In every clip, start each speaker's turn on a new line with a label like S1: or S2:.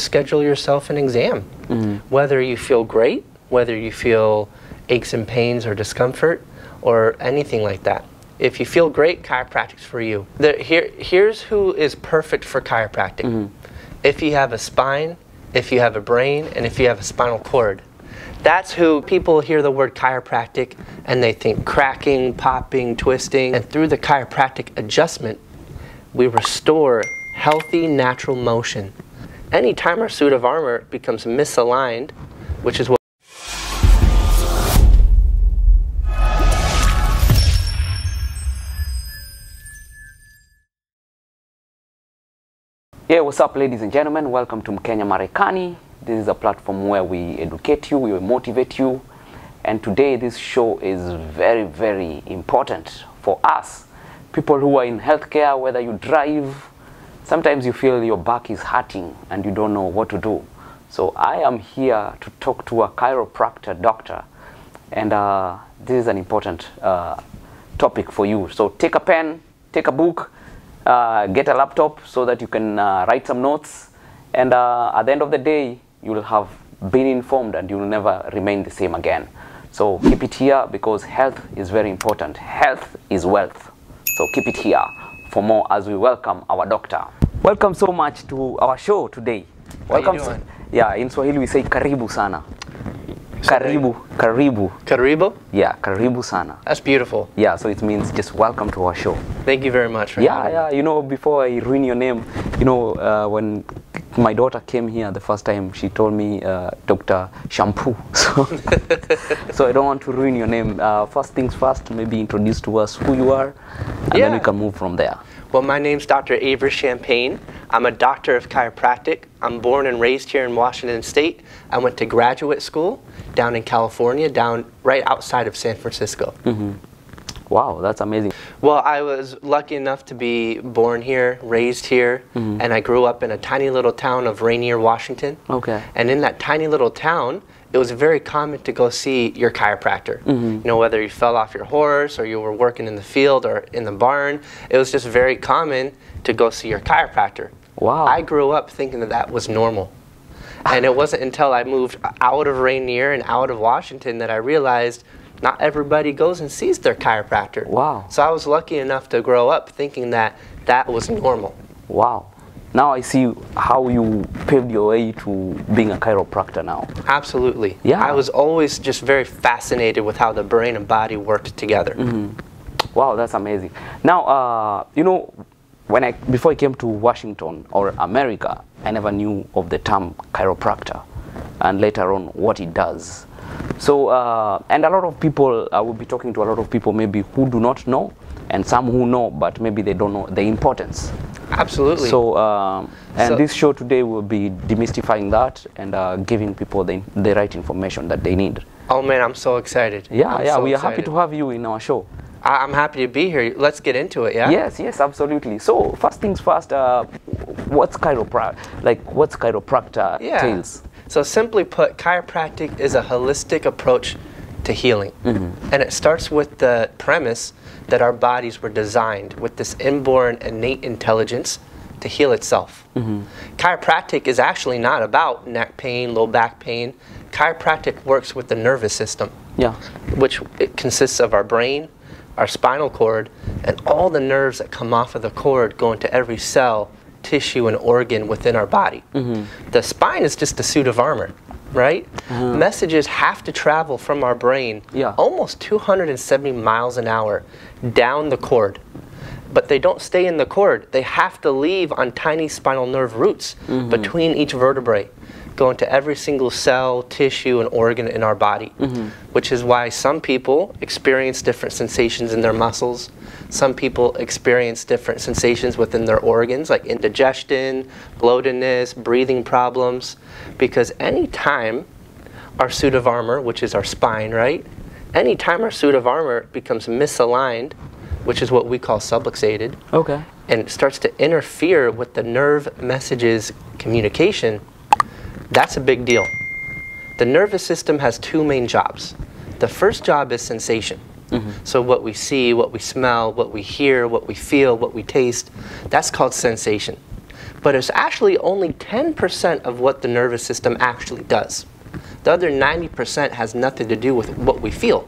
S1: Schedule yourself an exam. Whether you feel great, whether you feel aches and pains or discomfort, or anything like that. If you feel great, chiropractic's for you. Here's who is perfect for chiropractic. If you have a spine, if you have a brain, and if you have a spinal cord. That's who people hear the word chiropractic and they think cracking, popping, twisting. And through the chiropractic adjustment, we restore healthy, natural motion. Anytime our suit of armor becomes misaligned, which is what
S2: Yeah, what's up, ladies and gentlemen? Welcome to Mkenya Marekani. This is a platform where we educate you, we motivate you. And today this show is very, very important for us. People who are in healthcare, whether you drive, sometimes you feel your back is hurting and you don't know what to do. So I am here to talk to a chiropractor doctor. And this is an important topic for you. So take a pen, take a book, get a laptop so that you can write some notes, and at the end of the day you will have been informed and you will never remain the same again. So keep it here because health is very important. Health is wealth. So keep it here for more as we welcome our doctor. Welcome so much to our show today. Welcome.
S1: How you doing?
S2: Yeah, in Swahili we say karibu sana. Karibu, karibu.
S1: Karibu?
S2: Yeah, karibu sana.
S1: That's beautiful.
S2: Yeah, so it means just welcome to our show.
S1: Thank you very much for having me.
S2: Yeah, you know, before I ruin your name, you know, when my daughter came here the first time, she told me Dr. Shampoo. So I don't want to ruin your name. First things first, maybe introduce to us who you are, and then we can move from there.
S1: Well, my name's Dr. 𝐉𝐻𝐈𝐍. I'm a doctor of chiropractic. I'm born and raised here in Washington State. I went to graduate school down in California, down right outside of San Francisco.
S2: Wow, that's amazing.
S1: Well, I was lucky enough to be born here, raised here, and I grew up in a tiny little town of Rainier, Washington.
S2: Okay.
S1: And in that tiny little town, it was very common to go see your chiropractor. You know, whether you fell off your horse or you were working in the field or in the barn, it was just very common to go see your chiropractor.
S2: Wow.
S1: I grew up thinking that that was normal. And it wasn't until I moved out of Rainier and out of Washington that I realized not everybody goes and sees their chiropractor.
S2: Wow.
S1: So I was lucky enough to grow up thinking that that was normal.
S2: Wow. Now I see how you paved your way to being a chiropractor now.
S1: Absolutely.
S2: Yeah.
S1: I was always just very fascinated with how the brain and body worked together.
S2: Wow, that's amazing. Now, you know, before I came to Washington or America, I never knew of the term chiropractor and later on what it does. So, and a lot of people, I will be talking to a lot of people maybe who do not know, and some who know, but maybe they don't know the importance.
S1: Absolutely.
S2: So, this show today will be demystifying that and giving people the right information that they need.
S1: Oh man, I'm so excited.
S2: Yeah, we are happy to have you in our show.
S1: I'm happy to be here. Let's get into it, yeah?
S2: Yes, absolutely. So, first things first, what's chiropractor? Like, what's chiropractor entails?
S1: So simply put, chiropractic is a holistic approach to healing. And it starts with the premise that our bodies were designed with this inborn innate intelligence to heal itself. Chiropractic is actually not about neck pain, low back pain. Chiropractic works with the nervous system, which it consists of our brain, our spinal cord, and all the nerves that come off of the cord go into every cell, tissue, and organ within our body. The spine is just a suit of armor, right? Messages have to travel from our brain almost 270 miles an hour down the cord. But they don't stay in the cord. They have to leave on tiny spinal nerve roots between each vertebrae, go into every single cell, tissue, and organ in our body, which is why some people experience different sensations in their muscles. Some people experience different sensations within their organs, like indigestion, bloatedness, breathing problems, because anytime our suit of armor, which is our spine, right? Anytime our suit of armor becomes misaligned, which is what we call subluxated, and it starts to interfere with the nerve messages communication, that's a big deal. The nervous system has two main jobs. The first job is sensation. So what we see, what we smell, what we hear, what we feel, what we taste, that's called sensation. but it's actually only 10% of what the nervous system actually does. The other 90% has nothing to do with what we feel.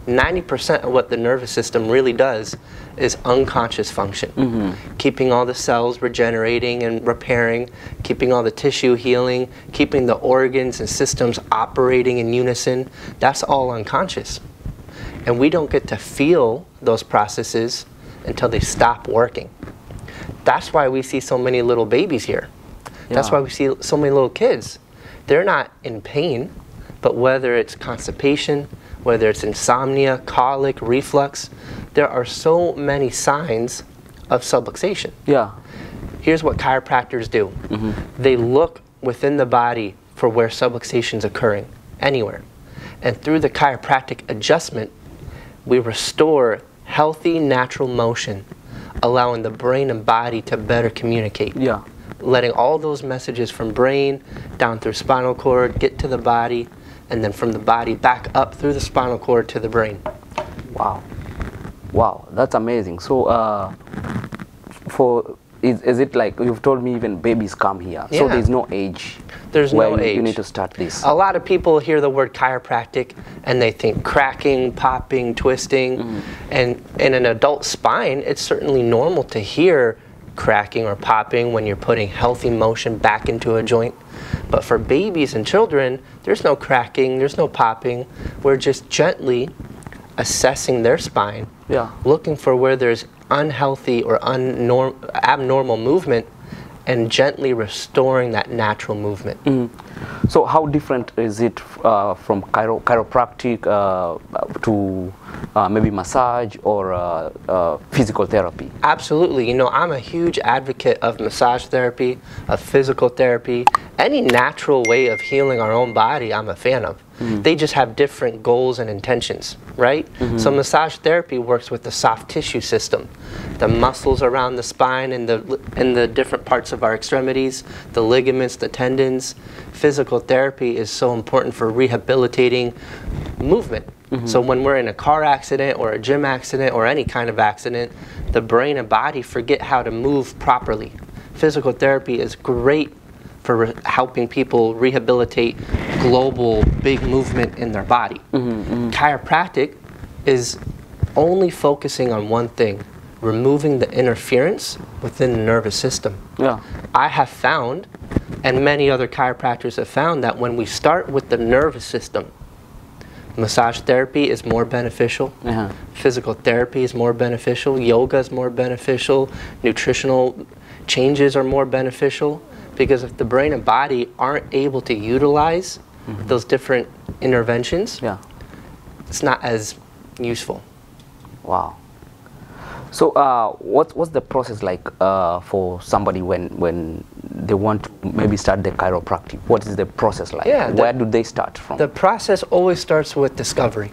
S1: 90% of what the nervous system really does is unconscious function. Keeping all the cells regenerating and repairing, keeping all the tissue healing, keeping the organs and systems operating in unison. That's all unconscious. And we don't get to feel those processes until they stop working. That's why we see so many little babies here. That's why we see so many little kids. They're not in pain, but whether it's constipation, whether it's insomnia, colic, reflux, there are so many signs of subluxation. Here's what chiropractors do. They look within the body for where subluxation is occurring, anywhere. And through the chiropractic adjustment, we restore healthy, natural motion, allowing the brain and body to better communicate. Letting all those messages from brain down through spinal cord get to the body, and then from the body back up through the spinal cord to the brain.
S2: Wow. Wow, that's amazing. So, is it like you've told me even babies come here? So there's no age.
S1: There's no age.
S2: You need to start this.
S1: A lot of people hear the word chiropractic and they think cracking, popping, twisting. And in an adult spine, it's certainly normal to hear cracking or popping when you're putting healthy motion back into a joint. But for babies and children, there's no cracking, there's no popping. We're just gently assessing their spine, looking for where there's unhealthy or abnormal movement, and gently restoring that natural movement.
S2: So how different is it from chiropractic to maybe massage or physical therapy?
S1: Absolutely. You know, I'm a huge advocate of massage therapy, of physical therapy. Any natural way of healing our own body, I'm a fan of. They just have different goals and intentions, right? So massage therapy works with the soft tissue system, the muscles around the spine and the different parts of our extremities, the ligaments, the tendons. Physical therapy is so important for rehabilitating movement. So when we're in a car accident or a gym accident or any kind of accident, the brain and body forget how to move properly. Physical therapy is great for helping people rehabilitate global big movement in their body. Chiropractic is only focusing on one thing, removing the interference within the nervous system. I have found, and many other chiropractors have found, that when we start with the nervous system, massage therapy is more beneficial, physical therapy is more beneficial, yoga is more beneficial, nutritional changes are more beneficial, because if the brain and body aren't able to utilize those different interventions, it's not as useful.
S2: Wow. So what's the process like for somebody when they want to maybe start the chiropractic? What is the process like? Where do they start from?
S1: The process always starts with discovery.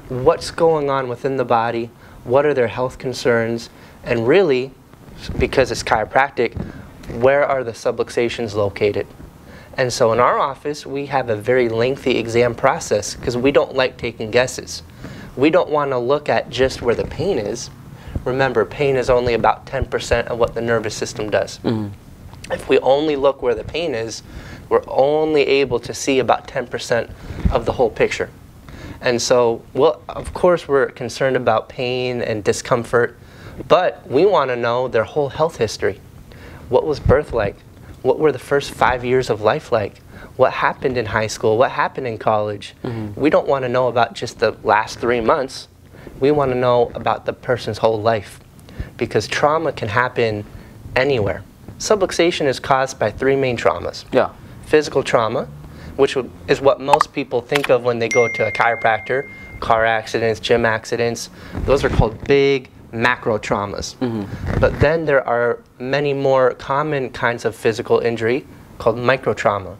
S1: What's going on within the body? What are their health concerns? And really, because it's chiropractic, where are the subluxations located? And so in our office, we have a very lengthy exam process because we don't like taking guesses. We don't want to look at just where the pain is. Remember, pain is only about 10% of what the nervous system does. If we only look where the pain is, we're only able to see about 10% of the whole picture. And so, well, of course, we're concerned about pain and discomfort, but we want to know their whole health history. What was birth like? What were the first 5 years of life like? What happened in high school? What happened in college? We don't want to know about just the last 3 months. We want to know about the person's whole life, because trauma can happen anywhere. Subluxation is caused by 3 main traumas. Physical trauma, which is what most people think of when they go to a chiropractor. Car accidents, gym accidents, those are called big macro traumas. But then there are many more common kinds of physical injury called micro trauma.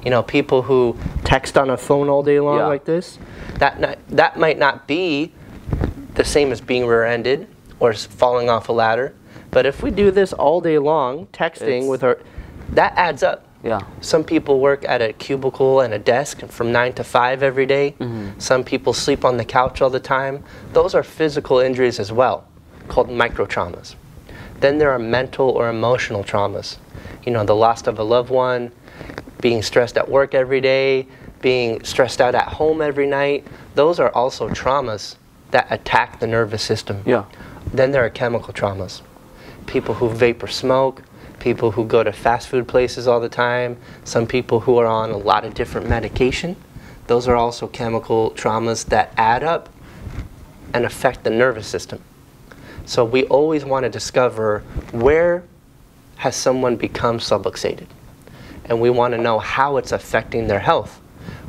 S1: You know, people who text on a phone all day long like this, that might not be the same as being rear-ended or falling off a ladder. But if we do this all day long, texting with our, that adds up. Some people work at a cubicle and a desk from 9 to 5 every day. Some people sleep on the couch all the time. Those are physical injuries as well, called micro traumas. Then there are mental or emotional traumas. you know, the loss of a loved one, being stressed at work every day, being stressed out at home every night. Those are also traumas that attack the nervous system.
S2: Yeah.
S1: Then there are chemical traumas. People who vape or smoke, people who go to fast food places all the time, some people who are on a lot of different medication. Those are also chemical traumas that add up and affect the nervous system. So we always want to discover, where has someone become subluxated? And we want to know how it's affecting their health.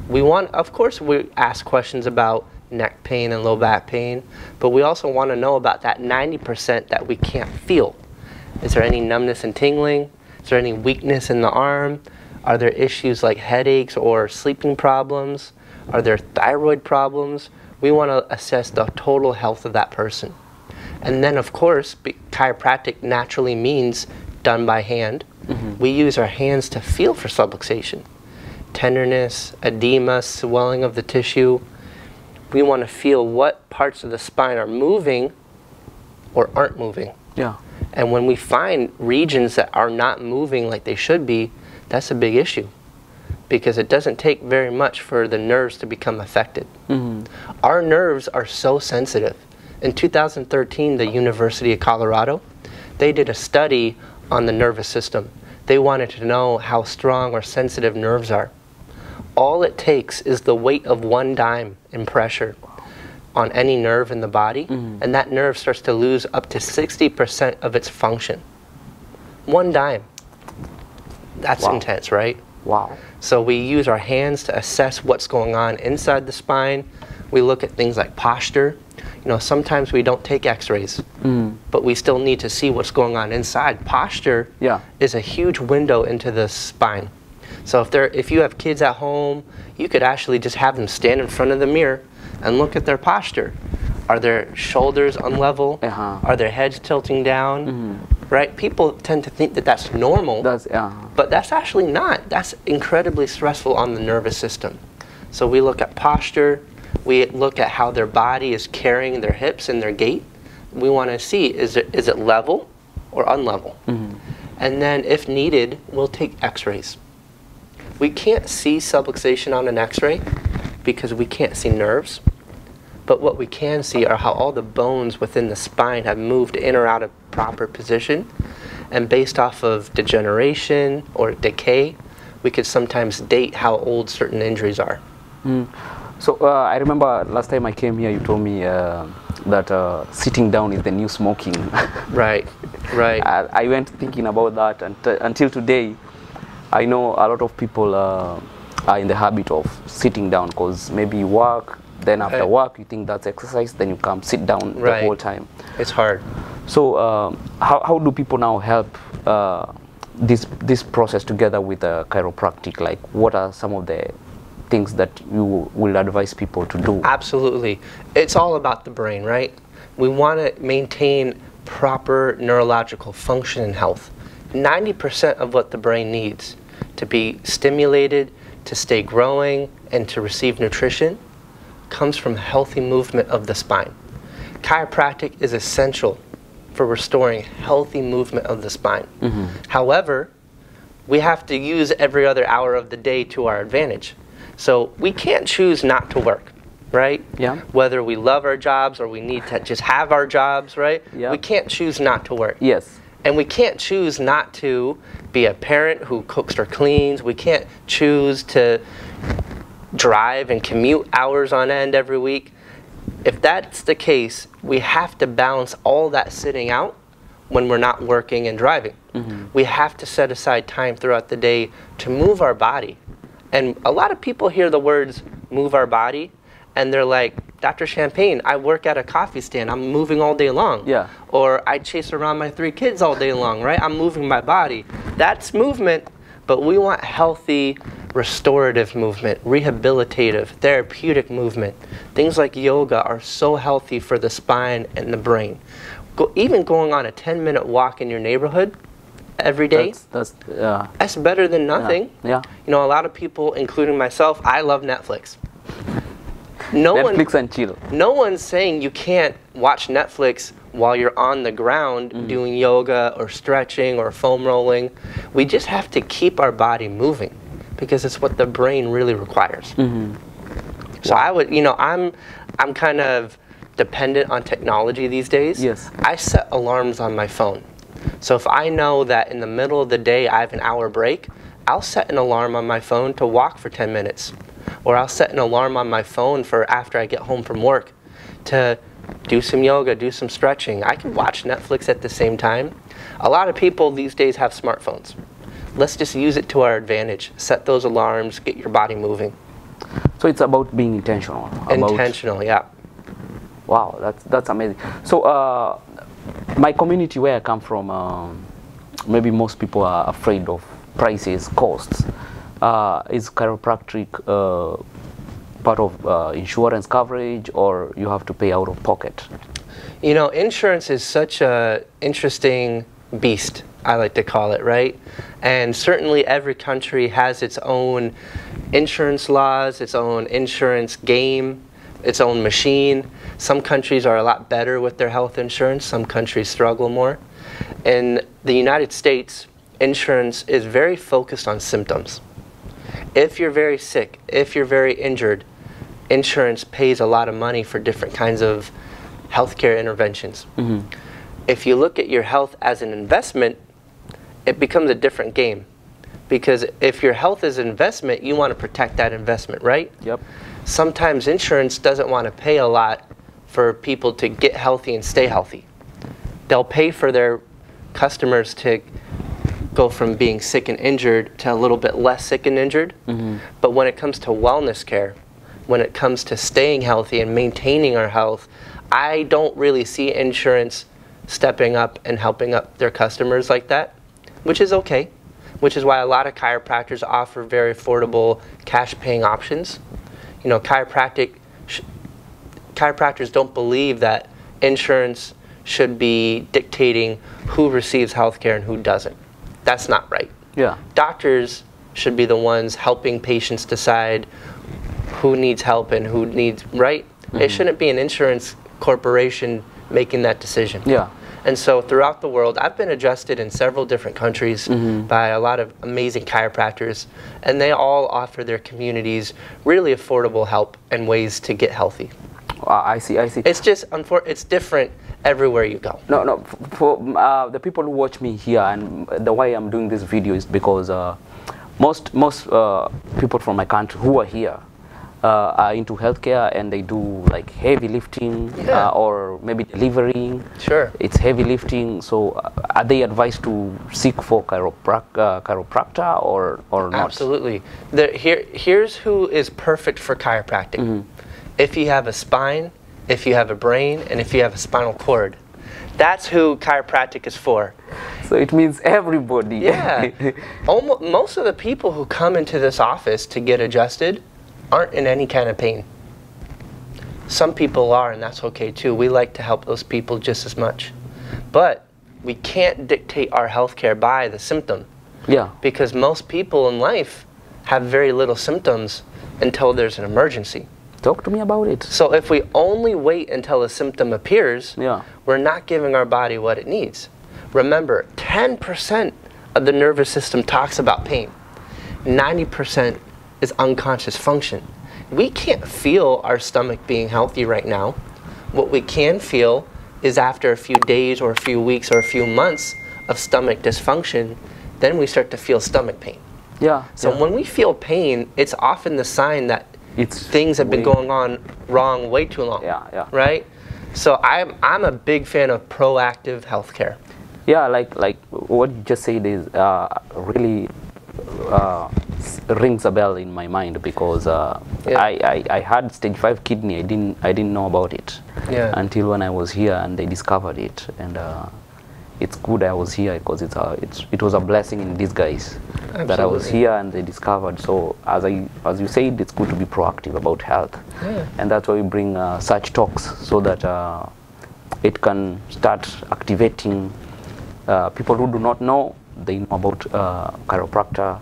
S1: We want, of course, we ask questions about neck pain and low back pain, but we also want to know about that 90% that we can't feel. Is there any numbness and tingling? Is there any weakness in the arm? Are there issues like headaches or sleeping problems? Are there thyroid problems? We want to assess the total health of that person. And then, of course, chiropractic naturally means done by hand. We use our hands to feel for subluxation. Tenderness, edema, swelling of the tissue. We want to feel what parts of the spine are moving or aren't moving.
S2: Yeah.
S1: And when we find regions that are not moving like they should be, that's a big issue, because it doesn't take very much for the nerves to become affected. Our nerves are so sensitive. In 2013, the University of Colorado, they did a study on the nervous system. They wanted to know how strong or sensitive nerves are. All it takes is the weight of 1 dime in pressure on any nerve in the body, and that nerve starts to lose up to 60% of its function. 1 dime. That's intense, right?
S2: Wow.
S1: So we use our hands to assess what's going on inside the spine. We look at things like posture. You know, sometimes we don't take x-rays, but we still need to see what's going on inside. Posture is a huge window into the spine. So if you have kids at home, you could actually just have them stand in front of the mirror and look at their posture. Are their shoulders unlevel? Are their heads tilting down? Right? People tend to think that that's normal, but that's actually not. That's incredibly stressful on the nervous system. So we look at posture. We look at how their body is carrying their hips and their gait. We want to see, is it level or unlevel? And then if needed, we'll take x-rays. We can't see subluxation on an x-ray because we can't see nerves. But what we can see are how all the bones within the spine have moved in or out of proper position. And based off of degeneration or decay, we could sometimes date how old certain injuries are.
S2: So I remember last time I came here, you told me that sitting down is the new smoking.
S1: Right, right.
S2: I went thinking about that, and until today, I know a lot of people are in the habit of sitting down, because maybe you work, then after work you think that's exercise, then you come sit down the whole time.
S1: It's hard.
S2: So how do people now help this process together with chiropractic? Like, what are some of the things that you will advise people to do?
S1: Absolutely. It's all about the brain, right? We want to maintain proper neurological function and health. 90% of what the brain needs to be stimulated, to stay growing, and to receive nutrition comes from healthy movement of the spine. Chiropractic is essential for restoring healthy movement of the spine. However, we have to use every other hour of the day to our advantage. So we can't choose not to work, right? Whether we love our jobs or we need to just have our jobs, right? We can't choose not to work. And we can't choose not to be a parent who cooks or cleans. We can't choose to drive and commute hours on end every week. If that's the case, we have to balance all that sitting out when we're not working and driving. We have to set aside time throughout the day to move our body. And a lot of people hear the words move our body and they're like, Dr. Champagne, I work at a coffee stand, I'm moving all day long. Or I chase around my 3 kids all day long, right? I'm moving my body. That's movement, but we want healthy, restorative movement, rehabilitative, therapeutic movement. Things like yoga are so healthy for the spine and the brain. Even going on a 10-minute walk in your neighborhood every day, that's better than nothing. You know, a lot of people, including myself, I love Netflix.
S2: Netflix and chill.
S1: No one's saying you can't watch Netflix while you're on the ground doing yoga or stretching or foam rolling. We just have to keep our body moving because it's what the brain really requires. So I would, you know, I'm kind of dependent on technology these days.
S2: Yes.
S1: I set alarms on my phone. So if I know that in the middle of the day I have an hour break, I'll set an alarm on my phone to walk for 10 minutes. Or I'll set an alarm on my phone for after I get home from work to do some yoga, do some stretching. I can watch Netflix at the same time. A lot of people these days have smartphones. Let's just use it to our advantage. Set those alarms, get your body moving.
S2: So it's about being intentional.
S1: Intentional, yeah.
S2: Wow, that's amazing. So my community where I come from, maybe most people are afraid of prices, costs. Is chiropractic part of insurance coverage, or you have to pay out of pocket?
S1: You know, insurance is such a interesting beast, I like to call it, right? And certainly every country has its own insurance laws, its own insurance game, its own machine. Some countries are a lot better with their health insurance, some countries struggle more. In the United States, insurance is very focused on symptoms. If you're very sick, if you're very injured, insurance pays a lot of money for different kinds of healthcare interventions. If you look at your health as an investment, it becomes a different game. Because if your health is an investment, you want to protect that investment, right?
S2: Yep.
S1: Sometimes insurance doesn't want to pay a lot for people to get healthy and stay healthy. They'll pay for their customers to go from being sick and injured to a little bit less sick and injured. But when it comes to wellness care, when it comes to staying healthy and maintaining our health, I don't really see insurance stepping up and helping up their customers like that, which is okay, which is why a lot of chiropractors offer very affordable cash paying options. You know, chiropractors don't believe that insurance should be dictating who receives health care and who doesn't. That's not right.
S2: Yeah.
S1: Doctors should be the ones helping patients decide who needs help and who needs, right? It shouldn't be an insurance corporation making that decision.
S2: Yeah.
S1: And so throughout the world, I've been adjusted in several different countries by a lot of amazing chiropractors, and they all offer their communities really affordable help and ways to get healthy.
S2: I see.
S1: It's just, it's different everywhere you go.
S2: No, for the people who watch me here, and the way I'm doing this video is because most people from my country who are here are into healthcare, and they do like heavy lifting or maybe delivering.
S1: Sure.
S2: It's heavy lifting. So are they advised to seek for chiropractor or not?
S1: Absolutely. Here's who is perfect for chiropractic. If you have a spine, if you have a brain, and if you have a spinal cord. That's who chiropractic is for.
S2: So it means everybody.
S1: Yeah. Most of the people who come into this office to get adjusted aren't in any kind of pain. Some people are, and that's okay too. We like to help those people just as much. But we can't dictate our health care by the symptom.
S2: Yeah.
S1: Because most people in life have very little symptoms until there's an emergency.
S2: Talk to me about it.
S1: So if we only wait until a symptom appears,
S2: yeah,
S1: we're not giving our body what it needs. Remember, 10% of the nervous system talks about pain. 90% is unconscious function. We can't feel our stomach being healthy right now. What we can feel is after a few days or a few weeks or a few months of stomach dysfunction, then we start to feel stomach pain.
S2: Yeah.
S1: So when we feel pain, it's often the sign that things have been going on wrong way too long.
S2: Yeah, yeah.
S1: Right? So I'm a big fan of proactive healthcare.
S2: Yeah, like what you just said is really rings a bell in my mind, because I had stage 5 kidney. I didn't know about it until when I was here and they discovered it, and it's good I was here, because it was a blessing in disguise. Absolutely. That I was here and they discovered. So as you said, it's good to be proactive about health, and that's why we bring such talks, so that it can start activating people who do not know. They know about chiropractor,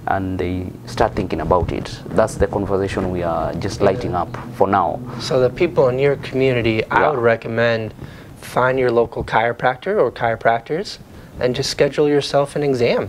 S2: and they start thinking about it. That's the conversation we are just lighting up for now.
S1: So the people in your community, I would recommend find your local chiropractor or chiropractors and just schedule yourself an exam.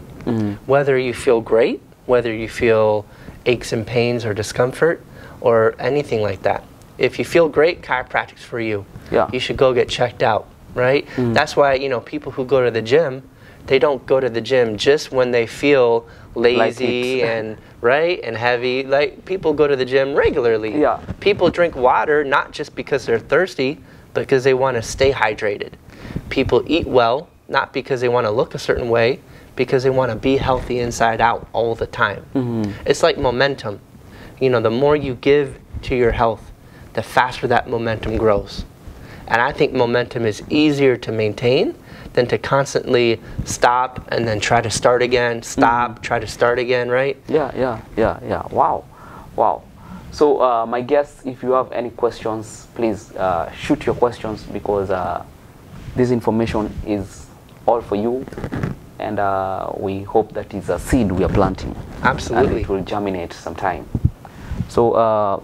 S1: Whether you feel great, whether you feel aches and pains or discomfort or anything like that. If you feel great, chiropractic's for you.
S2: Yeah.
S1: You should go get checked out, right? That's why, you know, people who go to the gym, they don't go to the gym just when they feel lazy and right and heavy. Like, people go to the gym regularly.
S2: Yeah.
S1: People drink water not just because they're thirsty, but because they want to stay hydrated. People eat well not because they want to look a certain way, because they want to be healthy inside out all the time. It's like momentum. You know, the more you give to your health, the faster that momentum grows. And I think momentum is easier to maintain than to constantly stop and then try to start again, stop, try to start again, right?
S2: Yeah. Wow. So my guests, if you have any questions, please shoot your questions, because this information is all for you, and we hope that it's a seed we are planting.
S1: Absolutely.
S2: And it will germinate sometime. So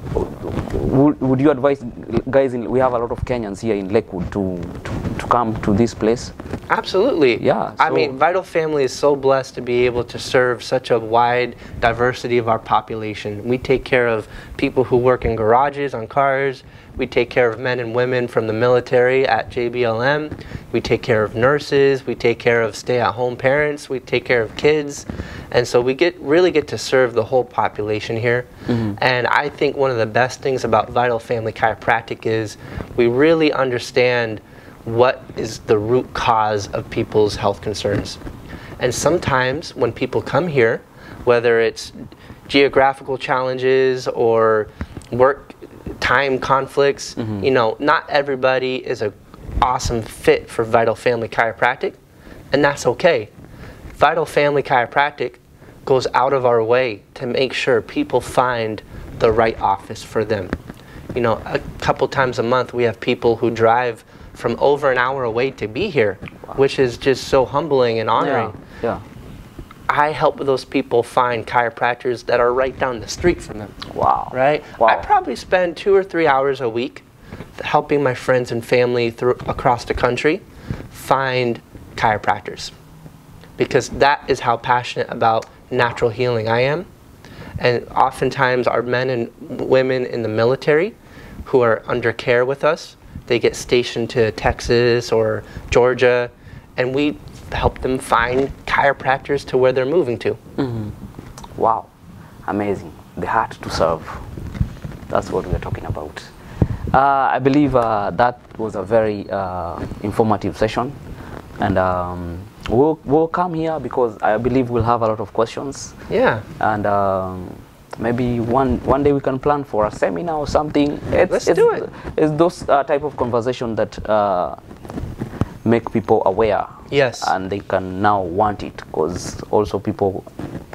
S2: would you advise guys, we have a lot of Kenyans here in Lakewood to come to this place?
S1: Absolutely.
S2: Yeah.
S1: I mean, Vital Family is so blessed to be able to serve such a wide diversity of our population. We take care of people who work in garages on cars. We take care of men and women from the military at JBLM. We take care of nurses. We take care of stay-at-home parents. We take care of kids. And so we really get to serve the whole population here. And I think one of the best things about Vital Family Chiropractic is we really understand what is the root cause of people's health concerns. And sometimes when people come here, whether it's geographical challenges or work time conflicts, you know, not everybody is an awesome fit for Vital Family Chiropractic, and that's okay. Vital Family Chiropractic goes out of our way to make sure people find the right office for them. You know, a couple times a month we have people who drive from over an hour away to be here, which is just so humbling and honoring.
S2: Yeah.
S1: I help those people find chiropractors that are right down the street from them.
S2: Wow.
S1: Right?
S2: Wow.
S1: I probably spend 2 or 3 hours a week helping my friends and family across the country find chiropractors, because that is how passionate about natural healing I am. And oftentimes our men and women in the military who are under care with us, they get stationed to Texas or Georgia, and we help them find chiropractors to where they're moving to.
S2: Wow, amazing. The heart to serve. That's what we're talking about. I believe that was a very informative session, and we'll come here because I believe we'll have a lot of questions.
S1: Yeah.
S2: And maybe one day we can plan for a seminar or something.
S1: Let's do it.
S2: It's those type of conversation that make people aware.
S1: Yes.
S2: And they can now want it, because also people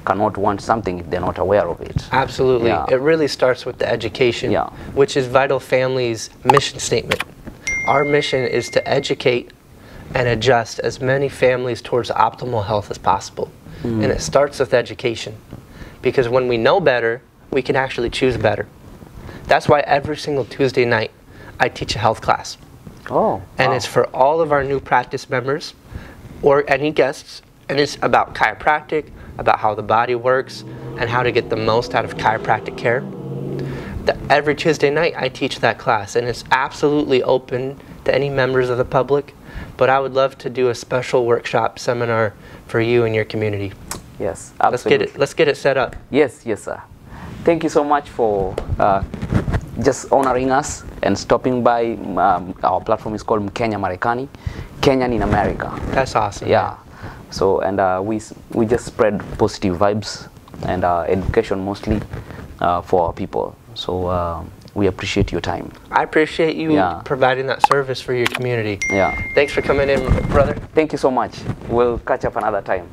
S2: cannot want something if they're not aware of it.
S1: Absolutely.
S2: Yeah.
S1: It really starts with the education, which is Vital Family's mission statement. Our mission is to educate and adjust as many families towards optimal health as possible. And it starts with education, because when we know better, we can actually choose better. That's why every single Tuesday night I teach a health class.
S2: Oh,
S1: and it's for all of our new practice members or any guests, and it's about chiropractic, about how the body works, and how to get the most out of chiropractic care. Every Tuesday night I teach that class, and it's absolutely open to any members of the public, but I would love to do a special workshop seminar for you and your community.
S2: Yes, absolutely.
S1: Let's get it set up.
S2: Yes, sir. Thank you so much for just honoring us and stopping by. Our platform is called Mkenya Marekani, Kenyan in America.
S1: That's awesome.
S2: Yeah. Man. So, and we just spread positive vibes and education mostly for our people. So we appreciate your time.
S1: I appreciate you providing that service for your community.
S2: Yeah.
S1: Thanks for coming in, brother.
S2: Thank you so much. We'll catch up another time.